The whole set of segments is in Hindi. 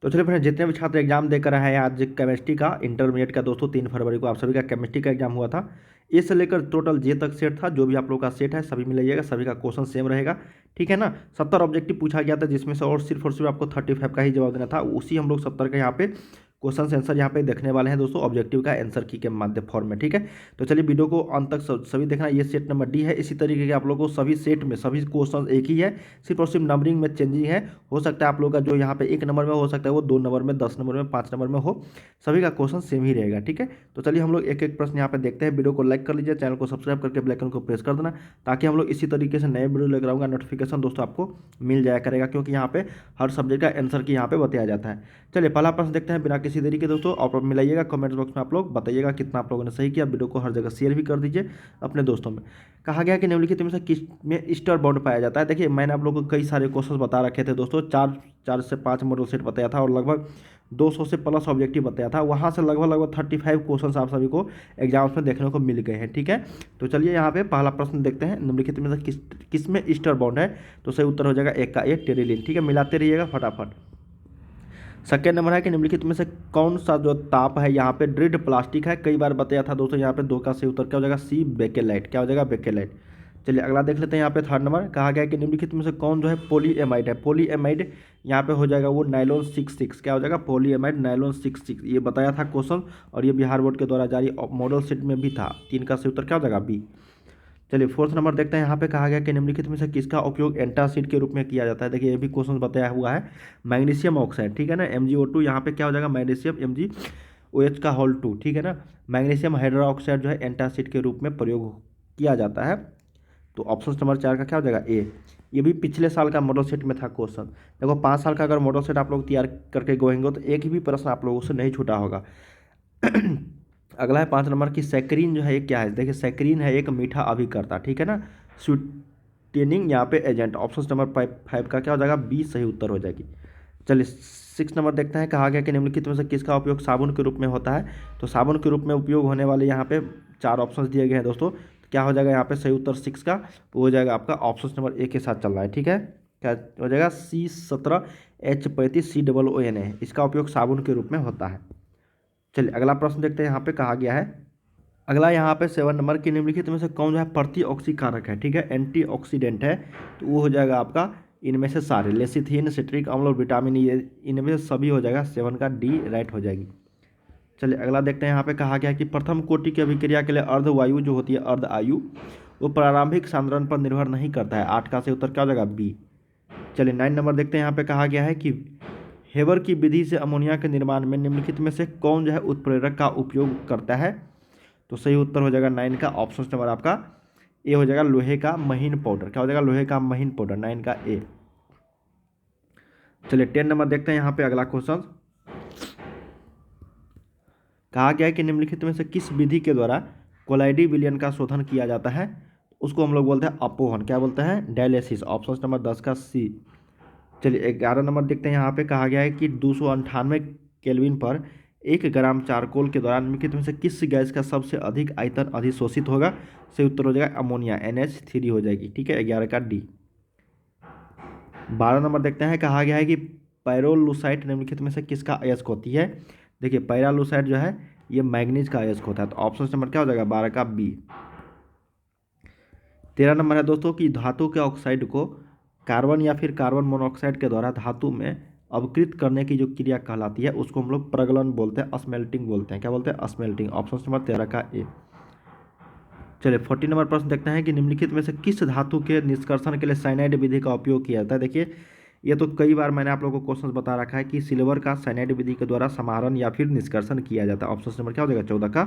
तो चलिए फ्रेंड्स, जितने भी छात्र एग्जाम देकर आए हैं आज केमिस्ट्री का इंटरमीडिएट का दोस्तों 3 फरवरी को आप सभी का केमिस्ट्री का एग्जाम हुआ था। ए से लेकर टोटल जे तक सेट था, जो भी आप लोग का सेट है सभी में लीजिएगा, सभी का क्वेश्चन सेम रहेगा। ठीक है ना। 70 ऑब्जेक्टिव पूछा गया था, जिसमें से और सिर्फ आपको 35 का ही जवाब देना था। उसी हम लोग 70 का यहाँ पे क्वेश्चन आंसर यहाँ पे देखने वाले हैं दोस्तों, ऑब्जेक्टिव का आंसर की के माध्यम फॉर्म में। ठीक है, तो चलिए वीडियो को अंत तक सभी देखना। ये सेट नंबर डी है। इसी तरीके के आप लोगों को सभी सेट में सभी क्वेश्चन एक ही है, सिर्फ और सिर्फ नंबरिंग में चेंजिंग है। हो सकता है आप लोग का जो यहाँ पे 1 नंबर में हो सकता है वो 2 नंबर में, 10 नंबर में, 5 नंबर में हो, सभी का क्वेश्चन सेम ही रहेगा। ठीक है, तो चलिए हम लोग एक एक प्रश्न यहाँ पे देखते हैं। वीडियो को लाइक कर लीजिए, चैनल को सब्सक्राइब करके बेल आइकन को प्रेस कर देना, ताकि हम लोग इसी तरीके से नए वीडियो लेकर आऊँगा, नोटिफिकेशन दोस्तों आपको मिल जाया करेगा, क्योंकि यहाँ पे हर सब्जेक्ट का आंसर की यहाँ पे बताया जाता है। चलिए पहला प्रश्न देखते हैं बिना किसी देरी के दोस्तों, और मिलाइएगा कमेंट बॉक्स में, आप लोग बताइएगा कितना आप लोगों ने सही किया। वीडियो को हर जगह शेयर भी कर दीजिए अपने दोस्तों में। कहा गया कि निम्नलिखित में से किस में ईस्टर बॉन्ड पाया जाता है। देखिए मैंने आप लोगों को कई सारे क्वेश्चन बता रखे थे दोस्तों, 4 से 5 मॉडल सेट बताया था और लगभग 200 से प्लस ऑब्जेक्टिव बताया था। वहाँ से लगभग 35 क्वेश्चन आप सभी को एग्जाम्स में देखने को मिल गए हैं। ठीक है, तो चलिए यहाँ पे पहला प्रश्न देखते हैं, निम्नलिखित में से किस में ईस्टर बॉन्ड है। तो सही उत्तर हो जाएगा 1 का 1 टेरिलिन। ठीक है, मिलाते रहिएगा फटाफट। सेकेंड नंबर है कि निम्नलिखित में से कौन सा जो ताप है यहाँ पे ड्रिड प्लास्टिक है। कई बार बताया था दोस्तों, यहाँ पे 2 का सही उत्तर क्या हो जाएगा, सी बेकेलाइट। क्या हो जाएगा, बेकेलाइट। चलिए अगला देख लेते हैं। यहाँ पे थर्ड नंबर कहा गया है कि निम्नलिखित में से कौन जो है पोलीएमाइड है। पोलीएमाइड यहाँ पे हो जाएगा वो नाइलॉन 66। क्या हो जाएगा, पोलीएमाइड नाइलॉन 66। ये बताया था क्वेश्चन, और ये बिहार बोर्ड के द्वारा जारी मॉडल सेट में भी था। 3 का सही उत्तर क्या हो जाएगा, बी। चलिए फोर्थ नंबर देखते हैं। यहाँ पे कहा गया कि निम्नलिखित में से किसका उपयोग एंटासिड के रूप में किया जाता है। देखिए ये भी क्वेश्चन बताया हुआ है, मैग्नीशियम ऑक्साइड। ठीक है ना, MgO2। यहाँ पे क्या हो जाएगा, मैग्नीशियम MgOH का होल 2। ठीक है ना, मैग्नीशियम हाइड्रोक्साइड जो है एंटासिड के रूप में प्रयोग किया जाता है। तो ऑप्शन नंबर 4 का क्या हो जाएगा, ए। ये भी पिछले साल का मॉडल सेट में था क्वेश्चन। देखो 5 साल का अगर मॉडल सेट आप लोग तैयार करके गोएंगे तो एक भी प्रश्न आप लोगों से नहीं छूटा होगा। अगला है 5 नंबर की सैकरीन जो है ये क्या है। देखिए सैकरीन है एक मीठा अभिकर्ता। ठीक है ना, स्वीटेनिंग यहाँ पे एजेंट। ऑप्शन नंबर 5 का क्या हो जाएगा, बी सही उत्तर हो जाएगी। चलिए 6 नंबर देखते हैं। कहा गया कि निम्नलिखित में से किसका उपयोग साबुन के रूप में होता है। तो साबुन के रूप में उपयोग होने वाले यहाँ पे 4 ऑप्शन दिए गए हैं दोस्तों। तो क्या हो जाएगा यहाँ पे सही उत्तर 6 का, वो हो जाएगा आपका ऑप्शन नंबर ए के साथ चल रहा है। ठीक है, क्या हो जाएगा, C17H35COONA। इसका उपयोग साबुन के रूप में होता है। चलिए अगला प्रश्न देखते हैं। यहाँ पे कहा गया है, अगला यहाँ पे 7 नंबर की निम्नलिखित में से कौन जो है प्रतिऑक्सीकारक है। ठीक है, एंटीऑक्सीडेंट है। तो वो हो जाएगा आपका इनमें से सारे, लेसिथिन, सिट्रिक अम्ल और विटामिन ई, इनमें से सभी हो जाएगा। 7 का डी राइट हो जाएगी। चलिए अगला देखते हैं। यहाँ पे कहा गया है कि प्रथम कोटि की अभिक्रिया के लिए अर्धवायु जो होती है, अर्ध आयु, वो प्रारंभिक सांद्रण पर निर्भर नहीं करता है। 8 का सही उत्तर क्या हो जाएगा, बी। चलिए 9 नंबर देखते हैं। यहाँ पे कहा गया है कि हेबर की विधि से अमोनिया के निर्माण में निम्नलिखित में से कौन जो है उत्प्रेरक का उपयोग करता है। तो सही उत्तर हो जाएगा 9 का ऑप्शन नंबर आपका ए हो जाएगा, लोहे का महीन पाउडर। क्या हो जाएगा, लोहे का महीन पाउडर। 9 का ए। चलिए 10 नंबर देखते हैं। यहाँ पे अगला क्वेश्चन कहा गया है कि निम्नलिखित में से किस विधि के द्वारा कोलाइडी विलयन का शोधन किया जाता है। उसको हम लोग बोलते हैं अपोहन। क्या बोलते हैं, डायलिसिस। ऑप्शन नंबर 10 का सी। चलिए 11 नंबर देखते हैं। यहाँ पे कहा गया है कि 298 केल्विन पर 1 ग्राम चारकोल के दौरान निम्नलिखित में से किस गैस का सबसे अधिक आयतन अधिशोषित होगा। सही उत्तर हो जाएगा अमोनिया, NH3 हो जाएगी। ठीक है, 11 का डी। 12 नंबर देखते हैं। कहा गया है कि पैरोलुसाइट निम्नलिखित में से किसका अयस्क होती है। देखिए पैरालुसाइट जो है ये मैग्नीज का अयस्क होता है। तो ऑप्शन नंबर क्या हो जाएगा, 12 का बी। 13 नंबर है दोस्तों कि धातु के ऑक्साइड को कार्बन या फिर कार्बन मोनोऑक्साइड के द्वारा धातु में अवकृत करने की जो क्रिया कहलाती है उसको हम लोग प्रगलन बोलते हैं, स्मेल्टिंग बोलते हैं। क्या बोलते हैं, स्मेल्टिंग। ऑप्शन नंबर 13 का ए। चलिए 14 नंबर प्रश्न देखते हैं कि निम्नलिखित में से किस धातु के निष्कर्षण के लिए साइनाइड विधि का उपयोग किया जाता है। देखिए ये तो कई बार मैंने आप लोगों को क्वेश्चन बता रखा है कि सिल्वर का साइनाइड विधि के द्वारा समाहरण या फिर निष्कर्षण किया जाता है। ऑप्शन नंबर क्या हो जाएगा, 14 का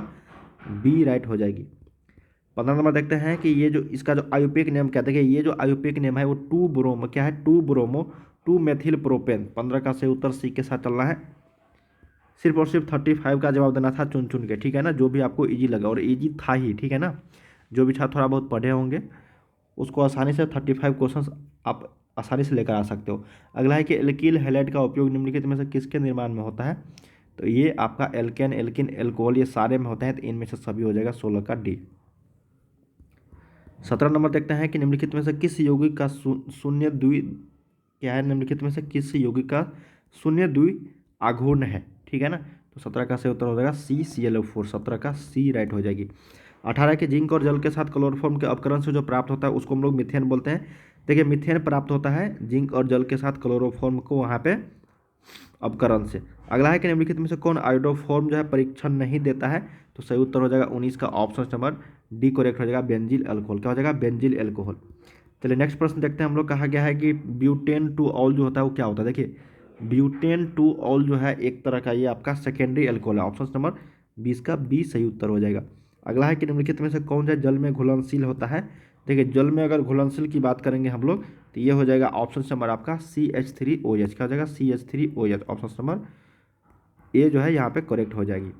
बी राइट हो जाएगी। 15 नंबर देखते हैं कि ये जो इसका जो आयुपेक नेम क्या है। देखिए ये जो आयुपेक नेम है वो 2 ब्रोमो क्या है, 2 ब्रोमो 2 मेथिल प्रोपेन। 15 का सही उत्तर सी के साथ चलना है। सिर्फ और सिर्फ 35 का जवाब देना था चुन चुन के। ठीक है ना, जो भी आपको इजी लगा, और इजी था ही। ठीक है ना, जो भी छात्र थोड़ा बहुत पढ़े होंगे उसको आसानी से 35 क्वेश्चन आप आसानी से लेकर आ सकते हो। अगला है कि एल्किल हैलाइड का उपयोग निम्नलिखित में से किसके निर्माण में होता है। तो ये आपका एल्केन, एल्किन, एल्कोहल ये सारे में होते हैं। तो इनमें से सभी हो जाएगा 16 का डी। 17 नंबर देखते हैं कि निम्नलिखित में से किस यौगिक का शून्य द्वि क्या है, निम्नलिखित में से किस यौगिक का शून्य द्वि आघूर्ण है, ठीक है ना। तो 17 का सही उत्तर हो जाएगा सी, ClO4, 17 का सी राइट हो जाएगी। 18 के जिंक और जल के साथ क्लोरोफॉर्म के अपकरण से जो प्राप्त होता है उसको हम लोग मीथेन बोलते हैं। देखिए मीथेन प्राप्त होता है जिंक और जल के साथ क्लोरोफॉर्म को वहाँ पे अपकरण से। अगला है कि निम्नलिखित में से कौन आयोडोफॉर्म जो है परीक्षण नहीं देता है, तो सही उत्तर हो जाएगा 19 का ऑप्शन नंबर डी करेक्ट हो जाएगा, बेंजिल अल्कोहल। क्या हो जाएगा, बेंजिल अल्कोहल। चलिए नेक्स्ट प्रश्न देखते हैं हम लोग। कहा गया है कि ब्यूटेन टू ऑल जो होता है वो क्या होता है। देखिए ब्यूटेन टू ऑल जो है एक तरह का ये आपका सेकेंडरी अल्कोहल है, ऑप्शन नंबर 20 का बी सही उत्तर हो जाएगा। अगला है कि निम्नलिखित में से कौन सा जल में घुलनशील होता है। देखिए जल में अगर घुलनशील की बात करेंगे हम लोग तो ये हो जाएगा ऑप्शन नंबर आपका CH3OH। क्या हो जाएगा, CH3OH, ऑप्शन नंबर ए जो है यहाँ पे करेक्ट हो जाएगी।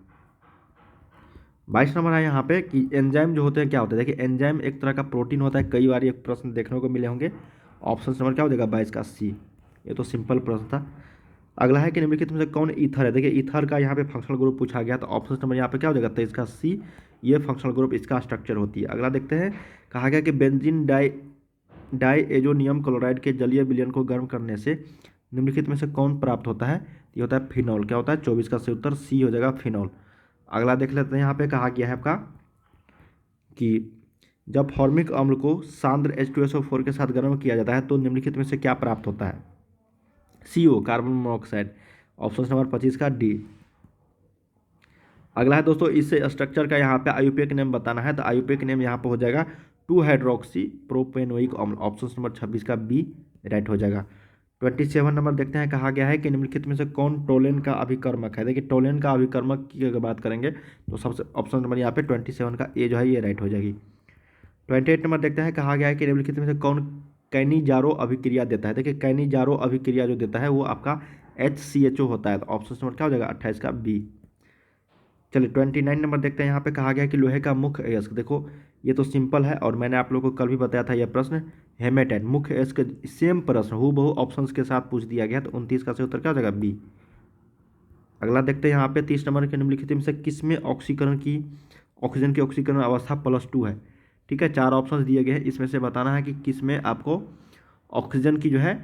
22 नंबर है यहाँ पे कि एंजाइम जो होते हैं क्या होते हैं। देखिए एंजाइम एक तरह का प्रोटीन होता है, कई बार ये प्रश्न देखने को मिले होंगे। ऑप्शन नंबर क्या हो जाएगा, 22 का सी। ये तो सिंपल प्रश्न था। अगला है कि निम्नलिखित में से कौन ईथर है। देखिए ईथर का यहाँ पे फंक्शनल ग्रुप पूछा गया, तो ऑप्शन नंबर यहाँ पे क्या हो जाएगा, 23 का सी। ये फंक्शनल ग्रुप इसका स्ट्रक्चर होती है। अगला देखते हैं। कहा गया कि बेंजीन डाइएजोनियम क्लोराइड के जलीय विलयन को गर्म करने से निम्नलिखित में से कौन प्राप्त होता है। ये होता है फिनॉल। क्या होता है, 24 का सही उत्तर सी हो जाएगा, फिनॉल। अगला देख लेते हैं। यहाँ पे कहा गया है आपका कि जब फॉर्मिक अम्ल को सांद्र H2SO4 के साथ गर्म किया जाता है तो निम्नलिखित में से क्या प्राप्त होता है। CO, carbon monoxide, option number 25 का डी। अगला है दोस्तों, इससे स्ट्रक्चर का यहाँ पे आयुपेक नेम बताना है, तो आयुपेक नेम यहाँ पे हो जाएगा 2 हाइड्रोक्सी प्रोपेनोइक अम्ल, ऑप्शन नंबर 26 का बी राइट हो जाएगा। 27 नंबर देखते हैं। कहा गया है कि निम्नलिखित में से कौन टोलेन का अभिकर्मक है। देखिए टोलेन का अभिकर्मक की अगर बात करेंगे तो सबसे ऑप्शन नंबर यहाँ पे 27 का ए जो है ये राइट हो जाएगी। 28 नंबर देखते हैं। कहा गया है कि निम्नलिखित में से कौन कैनिजारो अभिक्रिया देता है। देखिए कैनिजारो अभिक्रिया जो देता है वो आपका HCHO होता है, तो ऑप्शन नंबर क्या हो जाएगा, 28 का बी। चलिए 29 नंबर देखते हैं। यहाँ पे कहा गया कि लोहे का मुख्य अयस्क, देखो ये तो सिंपल है और मैंने आप लोगों को कल भी बताया था यह प्रश्न, हेमेटाइट मुख्य अयस्क सेम प्रश्न हूबहू ऑप्शंस के साथ पूछ दिया गया, तो 29 का सही उत्तर क्या हो जाएगा, बी। अगला देखते हैं। यहाँ पे 30 नंबर के निम्नलिखित में से किसमें ऑक्सीजन की ऑक्सीकरण अवस्था +2 है। ठीक है, 4 ऑप्शन दिए गए हैं, इसमें से बताना है कि किसमें आपको ऑक्सीजन की जो है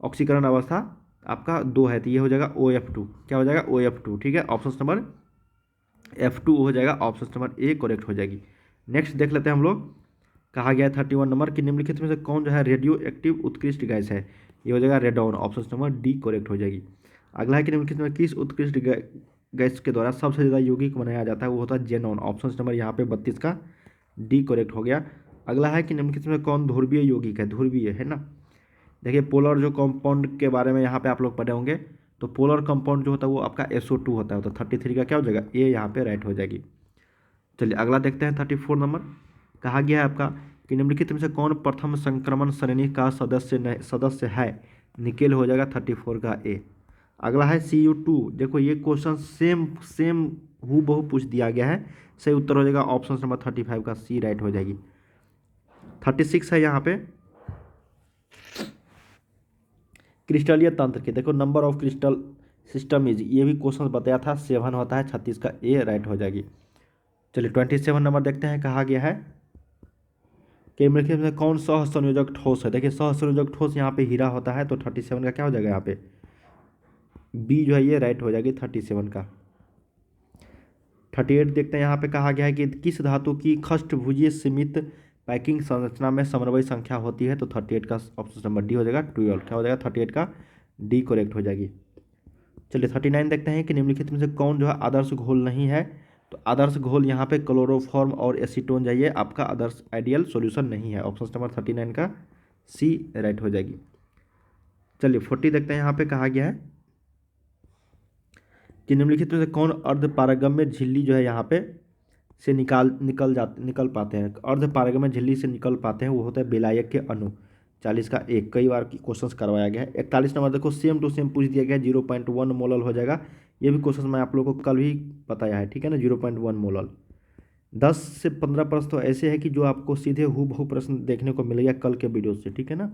ऑक्सीकरण अवस्था आपका 2 है, तो ये हो जाएगा OF2। क्या हो जाएगा, OF2। ठीक है, ऑप्शन नंबर F2 हो जाएगा, ऑप्शन नंबर ए करेक्ट हो जाएगी। नेक्स्ट देख लेते हैं हम लोग। कहा गया है 31 नंबर कि निम्नलिखित में से कौन जो है रेडियो एक्टिव उत्कृष्ट गैस है। ये हो जाएगा radon, option number D correct हो जाएगी। अगला है कि निम्नलिखित में किस उत्कृष्ट गैस के द्वारा सबसे ज़्यादा यौगिक बनाया जाता है, वो होता है जेनॉन, ऑप्शन नंबर यहाँ पे 32 का डी करेक्ट हो गया। अगला है कि निम्नलिखित में कौन ध्रुवीय यौगिक है, ध्रुवीय है ना। देखिए पोलर जो कंपाउंड के बारे में यहाँ पे आप लोग पढ़े होंगे, तो पोलर कंपाउंड जो होता है वो आपका SO2 होता है, तो 33 का क्या हो जाएगा, ए यहाँ पे राइट हो जाएगी। चलिए अगला देखते हैं 34 नंबर। कहा गया है आपका कि निम्नलिखित में से कौन प्रथम संक्रमण श्रेणी का सदस्य है, निकेल हो जाएगा 34 का ए। अगला है CU2। देखो ये क्वेश्चन सेम सेम हूबहू पूछ दिया गया है, सही उत्तर हो जाएगा ऑप्शन नंबर 35 का सी राइट हो जाएगी। 36 है यहाँ पे क्रिस्टलीय तंत्र के, देखो number of crystal system is, ये भी क्वेश्चन बताया था, 7 होता है, 36 का ए राइट हो जाएगी। चलिए 27 नंबर देखते हैं। कहा गया है कि निम्नलिखित में कौन सहसंयोजक ठोस है। देखिए सहसंयोजक ठोस यहाँ पे हीरा होता है, तो 37 का क्या हो जाएगा यहाँ पे, बी जो है ये राइट हो जाएगी 37 का। 38 देखते हैं। यहाँ पे कहा गया है कि किस धातु की खष्टभुजीय सीमित पैकिंग संरचना में समन्वय संख्या होती है, तो 38 का ऑप्शन नंबर डी हो जाएगा 12। क्या हो जाएगा, 38 का डी करेक्ट हो जाएगी। चलिए 39 देखते हैं कि निम्नलिखित में से कौन जो है आदर्श घोल नहीं है, तो आदर्श घोल यहाँ पे क्लोरोफॉर्म और एसीटोन जाइए, आपका आदर्श आइडियल सॉल्यूशन नहीं है, ऑप्शन नंबर 39 का सी राइट हो जाएगी। चलिए 40 देखते हैं। यहाँ पे कहा गया है कि निम्नलिखित में से कौन अर्धपारगम्य झिल्ली जो है यहाँ पे से निकल पाते हैं, अर्धपारगम्य झिल्ली से निकल पाते हैं, वो होता है बेलायक के अणु, 40 का एक, कई बार की क्वेश्चन करवाया गया है। 41 नंबर देखो सेम टू सेम पूछ दिया गया है, 0.1 मोलल हो जाएगा, ये भी क्वेश्चन मैं आप लोगों को कल भी बताया है, ठीक है ना, 0.1 मोलल। 10 से 15 प्रश्न तो ऐसे है कि जो आपको सीधे हूबहू प्रश्न देखने को मिलेगा कल के वीडियो से, ठीक है ना।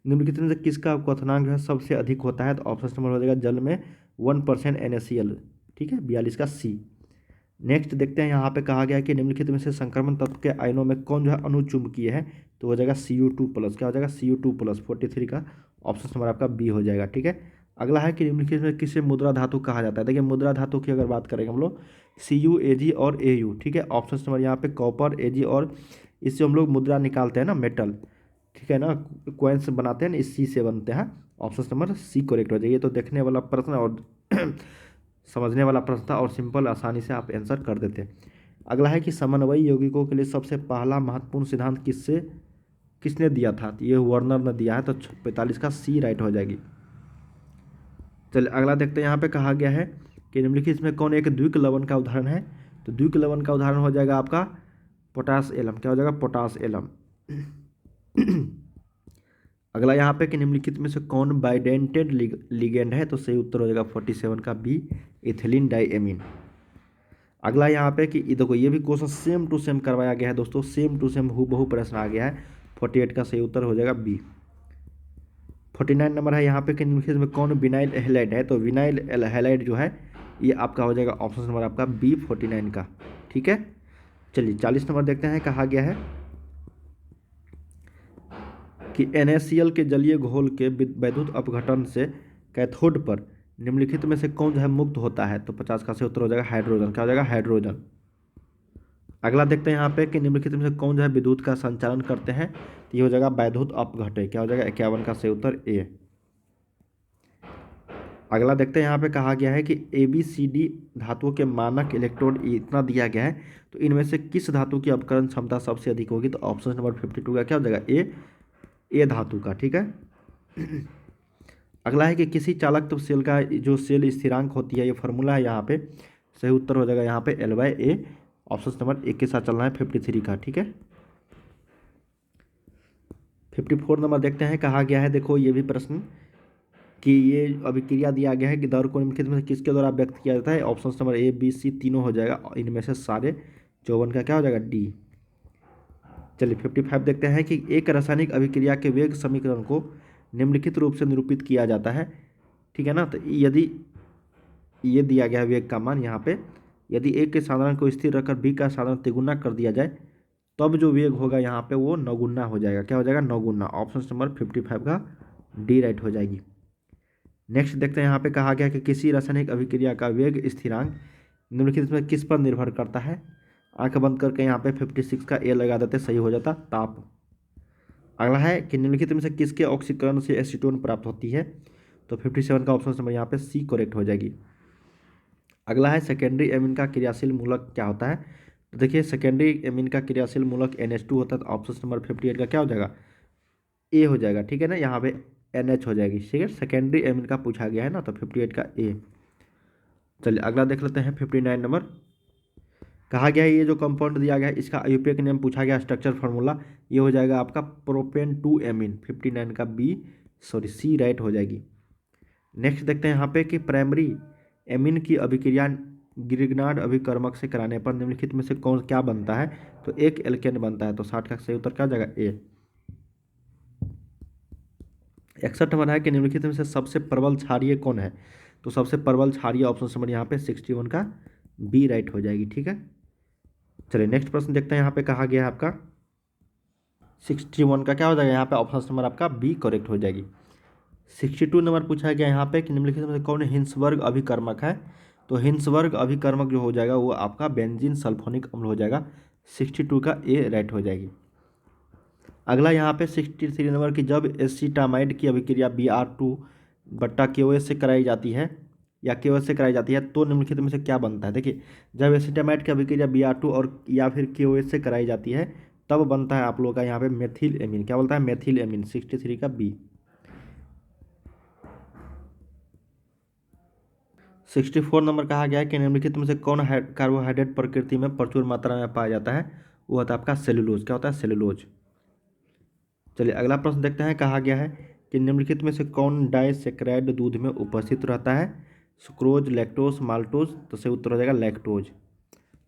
निम्नलिखित में से किसका क्वथनांक जो है सबसे अधिक होता है, तो ऑप्शन नंबर हो जाएगा जल में 1% NaCl, ठीक है, 42 का सी। नेक्स्ट देखते हैं। यहाँ पे कहा गया है कि निम्नलिखित में से संक्रमण तत्व के आयनों में कौन जो है अणुचुंबकीय है, तो हो जाएगा CU2+। क्या हो जाएगा, CU2+, 43 का ऑप्शन नंबर आपका बी हो जाएगा, ठीक है। अगला है कि निम्नलिखित में किसे मुद्रा धातु कहा जाता है। देखिए मुद्रा धातु की अगर बात करेंगे हम लोग Cu, Ag और Au, ठीक है। ऑप्शन नंबर यहाँ पे कॉपर, Ag और इससे हम लोग मुद्रा निकालते हैं ना, मेटल, ठीक है ना, कॉइन्स बनाते हैं ना, इस सी से बनते हैं। ऑप्शन नंबर सी करेक्ट हो जाइए। तो देखने वाला प्रश्न और समझने वाला प्रश्न था और सिंपल आसानी से आप आंसर कर देते। अगला है कि समन्वयी यौगिकों के लिए सबसे पहला महत्वपूर्ण सिद्धांत किसने दिया था। तो ये वर्नर ने दिया है, तो 45 का सी राइट हो जाएगी। चलिए अगला देखते हैं। यहाँ पे कहा गया है कि निम्नलिखित में कौन एक द्विक लवण का उदाहरण है। तो द्विक लवण का उदाहरण हो जाएगा आपका पोटास एलम। क्या हो जाएगा, पोटास एलम। अगला यहाँ पे कि निम्नलिखित में से कौन बाइडेंटेड लिगेंड है। तो सही उत्तर हो जाएगा 47 का बी, इथिलीन डाइएमीन। अगला यहाँ पे कि देखो ये भी क्वेश्चन सेम टू सेम करवाया गया है दोस्तों, सेम टू सेम हूबहू प्रश्न आ गया है। 48 का सही उत्तर हो जाएगा बी। 49 नंबर है यहाँ पे कि निम्नलिखित में कौन विनाइल हैलाइड है। तो विनाइल हैलाइड जो है ये आपका हो जाएगा ऑप्शन नंबर आपका बी 49 का, ठीक है। चलिए 40 नंबर देखते हैं। कहा गया है कि NaCl के जलीय घोल के वैद्युत अपघटन से कैथोड पर निम्नलिखित में से कौन जो है मुक्त होता है। तो 50 का सही उत्तर हो जाएगा हाइड्रोजन। क्या हो जाएगा, हाइड्रोजन। अगला देखते हैं यहाँ पे कि निम्नलिखित में से कौन जो है विद्युत का संचालन करते हैं। तो ये हो जाएगा वैद्युत अपघटय। क्या हो जाएगा, 51 का सही उत्तर ए। अगला देखते हैं यहाँ पे कहा गया है कि ABCD धातुओं के मानक इलेक्ट्रोड इतना दिया गया है, तो इनमें से किस धातु की अपकरण क्षमता सबसे अधिक होगी। तो ऑप्शन नंबर 52 का क्या हो जाएगा, ए धातु का, ठीक है। अगला है कि किसी चालक सेल का जो सेल स्थिरांक होती है, ये फॉर्मूला है यहाँ पे, सही उत्तर हो जाएगा यहाँ पे L/A। ऑप्शन नंबर 1 के साथ चलना है 53 का, ठीक है। 54 नंबर देखते हैं। कहा गया है देखो ये भी प्रश्न कि ये अभिक्रिया दिया गया है कि दर को निम्नलिखित में से किसके द्वारा व्यक्त किया जाता है। Option number A, B, C तीनों हो जाएगा, इनमें से सारे 54 का क्या हो जाएगा, डी। चलिए 55 देखते हैं कि एक रासायनिक अभिक्रिया के वेग समीकरण को निम्नलिखित रूप से निरूपित किया जाता है, ठीक है ना। तो यदि ये दिया गया है वेग का मान यहाँ पे, यदि एक के साधारण को स्थिर रखकर बी का साधारण तिगुना कर दिया जाए, तब जो वेग होगा यहाँ पे वो नौगुना हो जाएगा। क्या हो जाएगा, नौगुना। ऑप्शन नंबर 55 का डी राइट हो जाएगी। नेक्स्ट देखते हैं। यहाँ पे कहा गया कि किसी रासायनिक अभिक्रिया का वेग स्थिरांक निम्नलिखित में किस पर निर्भर करता है। आंख बंद करके यहाँ पे 56 का ए लगा देते, सही हो जाता ताप। अगला है कि निम्नलिखित में से किसके ऑक्सीकरण से एसीटोन प्राप्त होती है। तो 57 का ऑप्शन नंबर यहाँ पे सी करेक्ट हो जाएगी। अगला है सेकेंडरी एमीन का क्रियाशील मूलक क्या होता है। तो देखिए सेकेंडरी एमीन का क्रियाशील मूलक NH2 होता है। तो ऑप्शन नंबर 58 का क्या हो जाएगा, ए हो जाएगा, ठीक है ना। यहाँ पे NH हो जाएगी, ठीक है। सेकेंडरी एमीन का पूछा गया है ना, तो 58 का ए। चलिए अगला देख लेते हैं 59 नंबर। कहा गया है ये जो कंपाउंड दिया गया है इसका आयुपेक नेम पूछा गया, स्ट्रक्चर फार्मूला ये हो जाएगा आपका प्रोपेन 2 एमीन। 59 का सी राइट हो जाएगी। नेक्स्ट देखते हैं यहाँ पे कि प्राइमरी एमीन की अभिक्रिया ग्रिग्नार्ड अभिकर्मक से कराने पर निम्नलिखित में से कौन क्या बनता है। तो एक एल्केन बनता है। तो 60 का सही उत्तर क्या हो जाएगा, ए। 61 नंबर है कि निम्नलिखित में से सबसे प्रबल क्षारीय कौन है। तो सबसे प्रबल क्षारीय ऑप्शन नंबर यहाँ पे 61 का बी राइट हो जाएगी, ठीक है। चलिए नेक्स्ट प्रश्न देखते हैं। यहाँ पे कहा गया है आपका 61 का क्या हो जाएगा, यहाँ पे ऑप्शन नंबर आपका बी करेक्ट हो जाएगी। 62 नंबर पूछा गया यहाँ पे कि निम्नलिखित में से कौन हिंसवर्ग अभिकर्मक है। तो हिंसवर्ग अभिकर्मक जो हो जाएगा वो आपका बेंजीन सल्फोनिक अम्ल हो जाएगा। 62 का ए राइट हो जाएगी। अगला यहाँ पे 63 नंबर की जब एसिटामाइड की अभिक्रिया Br2/KOH से कराई जाती है या KOH से कराई जाती है तो निम्नलिखित में से क्या बनता है। देखिए जब एसिटामाइड की अभिक्रिया Br2 और या फिर KOH से कराई जाती है तब बनता है आप लोगों का यहाँ पे मेथिल एमीन। क्या बोलता है, मेथिल एमीन। 63 का बी। 64 नंबर कहा गया है कि निम्नलिखित में से कौन कार्बोहाइड्रेट प्रकृति में प्रचुर मात्रा में पाया जाता है। वो होता है आपका सेलुलोज। क्या होता है, सेलुलोज। चलिए अगला प्रश्न देखते हैं। कहा गया है कि निम्नलिखित में से कौन डाइसेक्राइड दूध में उपस्थित रहता है। Sucrose, lactose, maltose. तो सही उत्तर हो जाएगा लैक्टोज।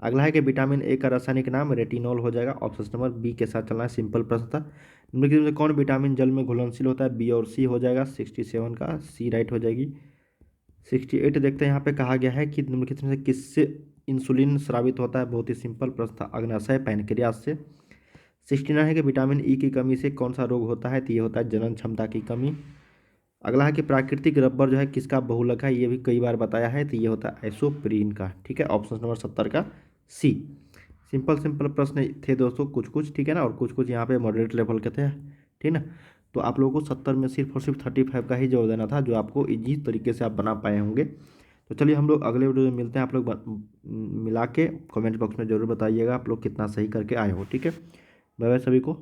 अगला है कि विटामिन ए का रासायनिक नाम रेटिनॉल हो जाएगा। ऑप्शन नंबर बी के साथ चलना है, सिंपल प्रश्न था। निम्नलिखित में से कौन विटामिन जल में घुलनशील होता है। बी और सी हो जाएगा। 67 का सी राइट हो जाएगी। 68 देखते हैं। यहाँ पे कहा गया है कि निम्नलिखित में से किससे इंसुलिन स्रावित होता है। बहुत ही सिंपल प्रश्न था, अग्नाशय पैनक्रियास से। 69 है कि विटामिन ई की कमी से कौन सा रोग होता है। तो ये होता है जनन क्षमता की कमी। अगला है कि प्राकृतिक रबर जो है किसका बहुलक है, ये भी कई बार बताया है, तो ये होता है एसोप्रीन का। ठीक है, ऑप्शन नंबर 70 का सी। सिंपल सिंपल प्रश्न थे दोस्तों कुछ कुछ, ठीक है ना, और कुछ कुछ यहाँ पे मॉडरेट लेवल के थे, ठीक ना। तो आप लोगों को 70 में सिर्फ और सिर्फ 35 का ही जवाब देना था, जो आपको इजी तरीके से आप बना पाए होंगे। तो चलिए हम लोग अगले वीडियो में मिलते हैं। आप लोग मिला के कमेंट बॉक्स में ज़रूर बताइएगा आप लोग कितना सही करके आए हो। ठीक है, बाय बाय सभी को।